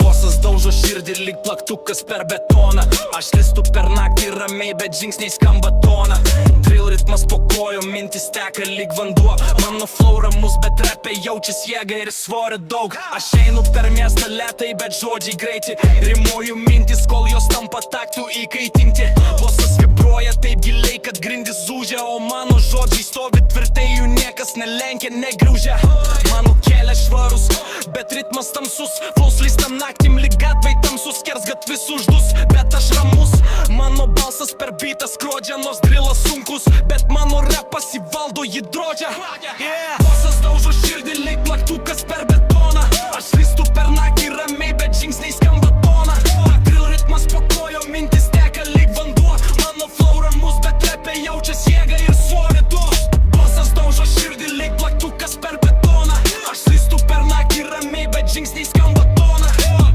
Bosas daužo širdį lyg plaktukas per betoną. Aš listu per naktį ramiai, bet žingsniai skamba tona. Drill ritmas po kojom, mintis teka lyg vanduo. Mano flow ramus, bet rape jaučias jėga ir svorio daug. Aš einu per miestą lėtai, bet žodžiai greiti. Rimuoju mintis, kol jos tampa taktų įkaitinti. Bosas vibruoja taip giliai, kad grindis zūžia, o mano žodžiai stovi tvirtai, jų niekas nelenkia, negriaužia. Mano kelias švarus, bet ritmas tamsus. Flows lystam naktim lyg gatvai tamsus, kers gatvis uždus, bet aš ramus. Mano balsas per beatą skrodžia, nors drilas sunkus, bet mano rapas įvaldo jį drodžia. Bosas daužo širdį lyg plaktukas per betoną. Aš lystu per naktį ramiai, bet žingsniai skamba tona. Drill ritmas po kojom, mintis teka lyg vanduo. Mano flow ramus, bet rape jaučias jėga ir svorį duos. Bosas daužo širdį lyg plaktukas per betoną. Aš lystu per naktį ramiai, bet žingsniai skamba tona.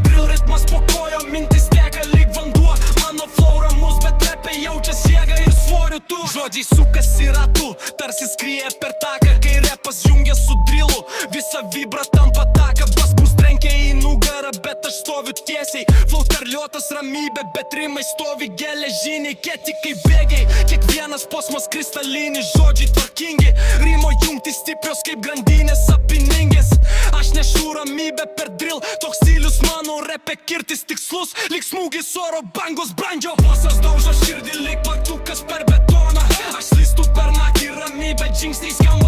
Drill ritmas po kojom, mintis teka lyg vanduo. Mano flow ramus, bet rape jaučias jėga ir svorį tu. Žodžiai sukasi ratu, tarsi skrieja per taką. Kai repas jungia su drillu, visa vibra tampa taka. Basbus trenkia į nugarą, bet aš stoviu tiesiai. Flow terliotas ramybė, bet rimai stovi geležiniai. Kieti kaip bėgiai, kiekvienas posmas kristalinis. Žodžiai tvarkingi, rimo jungtis stiprios kaip grandinės apiningės. Aš nešu ramybę per drill, toks stilius mano repe kirtis tikslus. Lyg smūgis oro bangos brandžio. Bosas daužo širdį lyg plaktukas per betoną. Aš lystu per naktį ramiai, bet žingsniai skamba